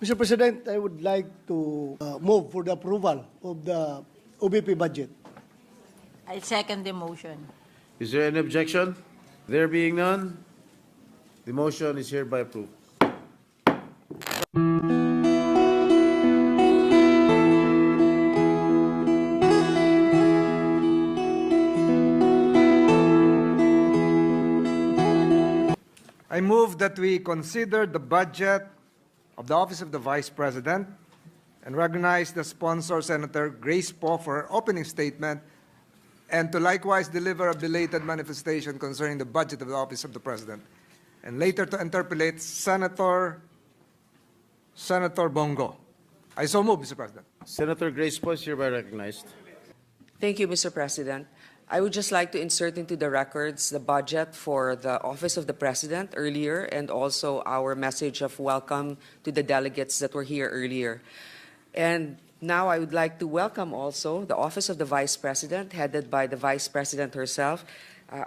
Mr. President, I would like to move for the approval of the OBP budget. I second the motion. Is there any objection? There being none, the motion is hereby approved. I move that we consider the budget of the Office of the Vice President and recognize the sponsor, Senator Grace Poe, for her opening statement, and to likewise deliver a belated manifestation concerning the budget of the Office of the President, and later to interpellate Senator Bongo. I so move, Mr. President. Senator Grace Poe is hereby recognized. Thank you, Mr. President. I would just like to insert into the records the budget for the Office of the President earlier, and also our message of welcome to the delegates that were here earlier. And now I would like to welcome also the Office of the Vice President, headed by the Vice President herself,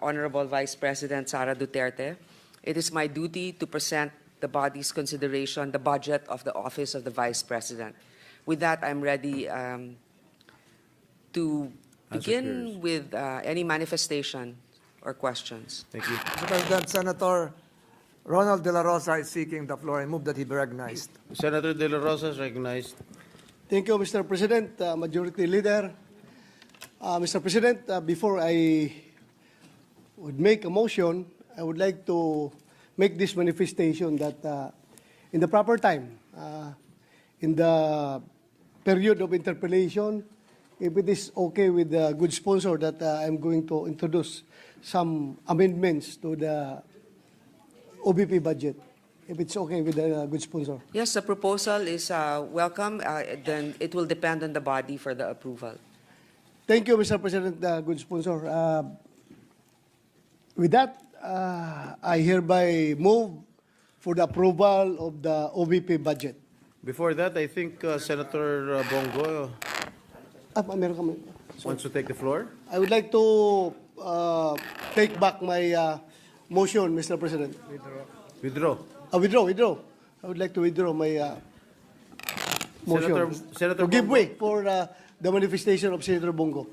Honorable Vice President Sara Duterte. It is my duty to present the body's consideration the budget of the Office of the Vice President. With that, I'm ready to begin with any manifestation or questions. Thank you. Mr. President, Senator Ronald De La Rosa is seeking the floor. I move that he be recognized. Senator De La Rosa is recognized. Thank you, Mr. President, Majority Leader. Mr. President, before I would make a motion, I would like to make this manifestation that in the proper time, in the period of interpellation, if it is okay with the good sponsor, that I'm going to introduce some amendments to the OBP budget. If it's okay with the good sponsor. Yes, the proposal is welcome. Then it will depend on the body for the approval. Thank you, Mr. President, good sponsor. With that, I hereby move for the approval of the OBP budget. Before that, I think Senator Bongo Meron kami. wants to take the floor. I would like to take back my motion, Mr. President. Withdraw. Withdraw. I would like to withdraw my motion. Senator to give Bongo. way for the manifestation of Senator Bongo.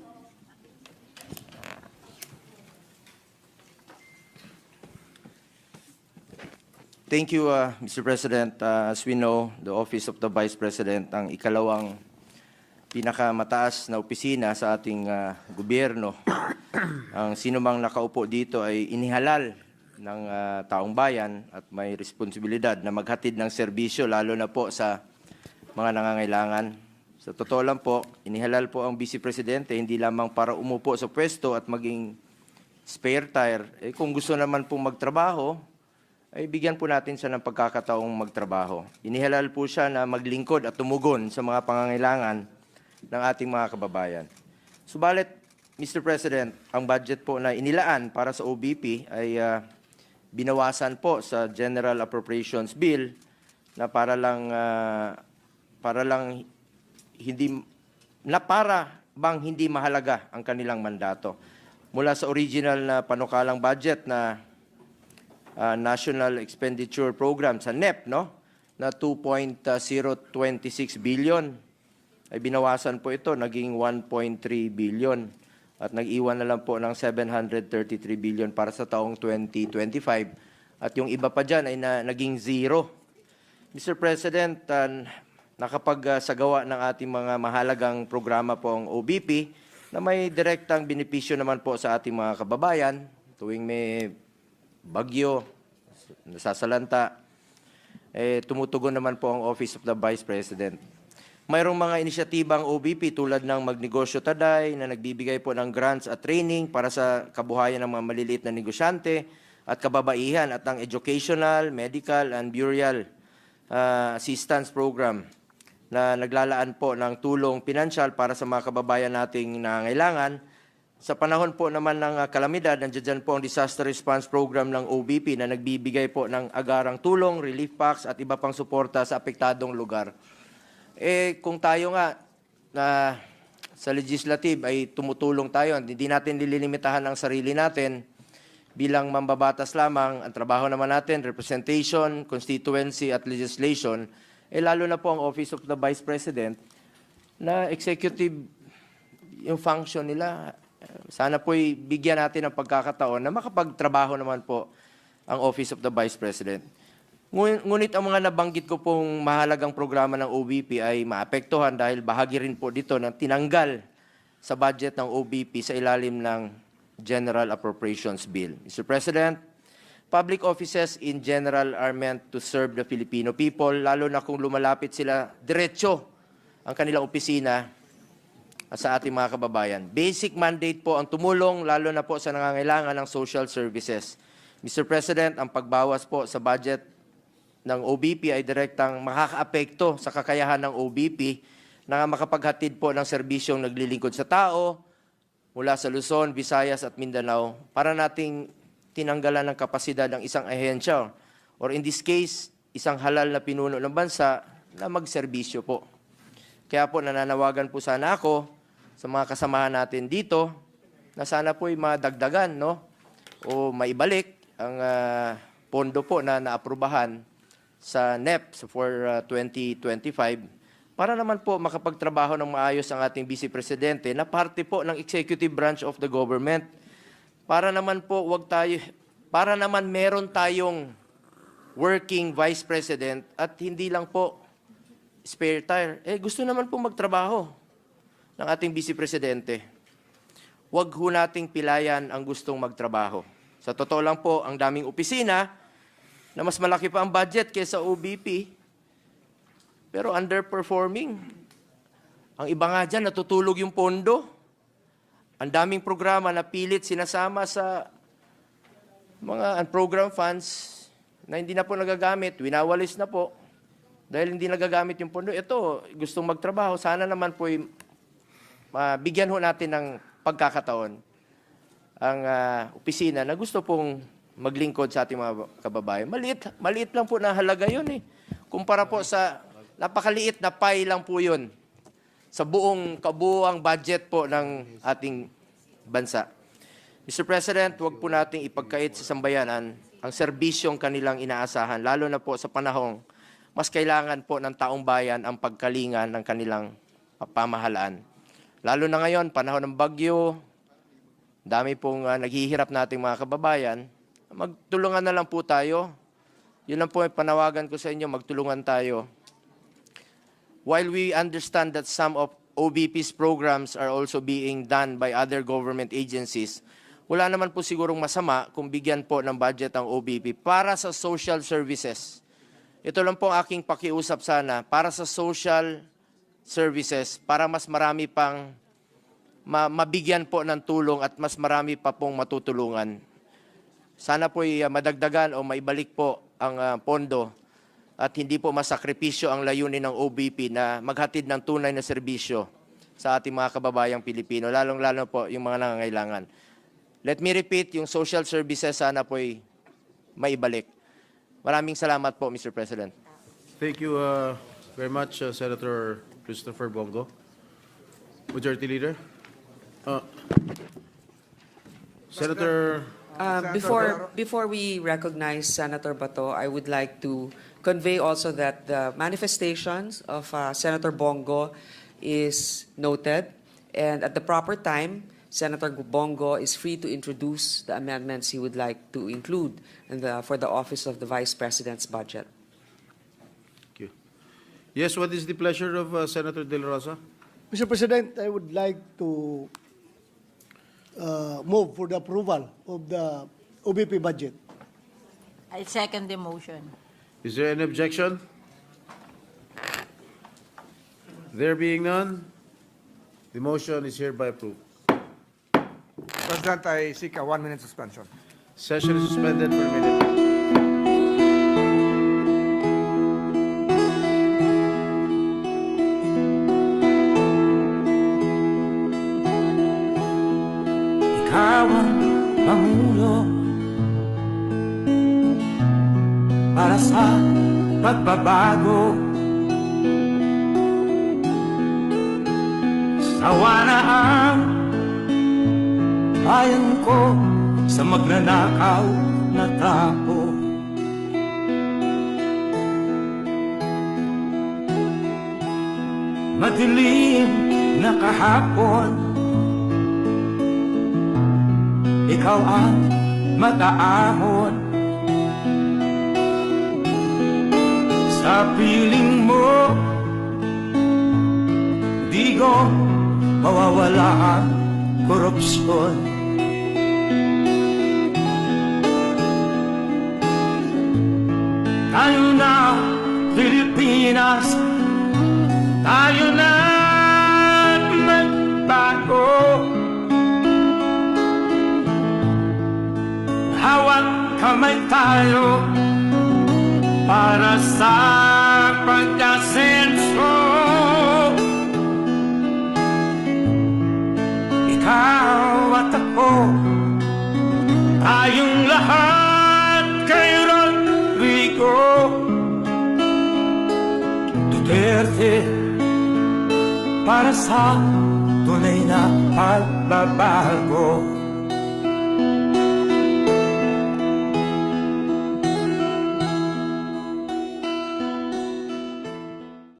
Thank you, Mr. President. As we know, the Office of the Vice President ang ikalawang pinakamataas na opisina sa ating gobyerno. Ang sinumang nakaupo dito ay inihalal ng taong bayan at may responsibilidad na maghatid ng serbisyo, lalo na po sa mga nangangailangan. Sa totoo lang po, inihalal po ang Vice Presidente hindi lamang para umupo sa pwesto at maging spare tire. Kung gusto naman pong magtrabaho, ay bigyan po natin siya ng pagkakataong magtrabaho. Inihalal po siya na maglingkod at tumugon sa mga pangangailangan ng ating mga kababayan. Subalit, Mr. President, ang budget po na inilaan para sa OBP ay binawasan po sa General Appropriations Bill na para bang hindi mahalaga ang kanilang mandato. Mula sa original na panukalang budget na National Expenditure Program sa NEP, no, na 2.026 billion, ay binawasan po ito, naging 1.3 billion at nag-iwan na lang po ng 733 billion para sa taong 2025 at yung iba pa dyan ay naging zero. Mr. President, nakapagsagawa ng ating mga mahalagang programa po ang OBP na may direktang benepisyo naman po sa ating mga kababayan tuwing may bagyo, nasasalanta, tumutugon naman po ang Office of the Vice President. Mayroong mga inisyatibang OBP tulad ng Magnegosyo Taday na nagbibigay po ng grants at training para sa kabuhayan ng mga maliliit na negosyante at kababaihan at ang Educational, Medical, and Burial Assistance Program na naglalaan po ng tulong pinansyal para sa mga kababayan nating nangangailangan. Sa panahon po naman ng kalamidad, nandiyan po ang Disaster Response Program ng OBP na nagbibigay po ng agarang tulong, relief packs at iba pang suporta sa apektadong lugar. Kung tayo nga na sa legislative ay tumutulong tayo, hindi natin nililimitahan ang sarili natin bilang mambabatas lamang. Ang trabaho naman natin, representation, constituency at legislation, lalo na po ang Office of the Vice President, na executive yung function nila. Sana po'y bigyan natin ng pagkakataon na makapagtrabaho naman po ang Office of the Vice President. Ngunit ang mga nabanggit ko pong mahalagang programa ng OBP ay maapektuhan dahil bahagi rin po dito ng tinanggal sa budget ng OBP sa ilalim ng General Appropriations Bill. Mr. President, public offices in general are meant to serve the Filipino people, lalo na kung lumalapit sila diretso ang kanilang opisina sa ating mga kababayan. Basic mandate po ang tumulong, lalo na po sa nangangailangan ng social services. Mr. President, ang pagbawas po sa budget ng OBP ay direktang makakaapekto sa kakayahan ng OBP na makapaghatid po ng serbisyong naglilingkod sa tao mula sa Luzon, Visayas at Mindanao para nating tinanggalan ng kapasidad ng isang ahensya or in this case, isang halal na pinuno ng bansa na magserbisyo po. Kaya po nananawagan po sana ako sa mga kasamahan natin dito na sana po'y madagdagan, no? O maibalik ang pondo po na naaprubahan sa NEP for 2025 para naman po makapagtrabaho ng maayos ang ating Vice Presidente na parte po ng executive branch of the government. Para naman po para naman meron tayong working Vice President at hindi lang po spare tire. Gusto naman po magtrabaho ng ating Vice Presidente. Huwag ho nating pilayan ang gustong magtrabaho. Sa totoo lang po, ang daming opisina na mas malaki pa ang budget kaysa OBP, pero underperforming. Ang iba nga dyan, natutulog yung pondo. Ang daming programa na pilit sinasama sa mga program funds na hindi na po nagagamit, winawalis na po dahil hindi nagagamit yung pondo. Ito, gustong magtrabaho, sana naman po bigyan ho natin ng pagkakataon ang opisina na gusto pong maglingkod sa ating mga kababayan. Maliit lang po na halaga yun eh. Kumpara po sa napakaliit na pie lang po yun sa kabuuang budget po ng ating bansa. Mr. President, huwag po nating ipagkait sa sambayanan ang serbisyong kanilang inaasahan, lalo na po sa panahong mas kailangan po ng taong bayan ang pagkalingan ng kanilang pamahalaan. Lalo na ngayon, panahon ng bagyo, dami pong naghihirap nating mga kababayan, magtulungan na lang po tayo. Yun lang po ang panawagan ko sa inyo, magtulungan tayo. While we understand that some of OBP's programs are also being done by other government agencies, wala naman po sigurong masama kung bigyan po ng budget ang OBP para sa social services. Ito lang po ang aking pakiusap sana, para sa social services, para mas marami pang mabigyan po ng tulong at mas marami pa pong matutulungan. Sana po'y madagdagan o maibalik po ang pondo at hindi po masakripisyo ang layunin ng OBP na maghatid ng tunay na serbisyo sa ating mga kababayang Pilipino, lalong-lalo po yung mga nangangailangan. Let me repeat, yung social services sana po'y maibalik. Maraming salamat po, Mr. President. Thank you very much, Senator Christopher Bongo. Majority Leader. Senator... Before we recognize Senator Bato, I would like to convey also that the manifestations of Senator Bongo is noted, and at the proper time, Senator Bongo is free to introduce the amendments he would like to include for the Office of the Vice President's budget. Thank you. Yes, what is the pleasure of Senator De La Rosa? Mr. President, I would like to move for the approval of the OBP budget. I second the motion. Is there any objection? There being none, the motion is hereby approved. President, I seek a 1-minute suspension. Session is suspended for a minute. Ikaw ang pangulo para sa pagbabago. Sawa na ang bayan ko sa magnanakaw na tao. madilim na kahapon, ikaw ang mataahon. Sa piling mo, di ko mawawala ang korupsyon. Tayo na, Pilipinas, tayo na magbago. Hawak kamay tayo para sa pagkasenso. Ikaw at ako, tayong lahat kay Rodrigo Duterte, para sa tunay na pagbabago.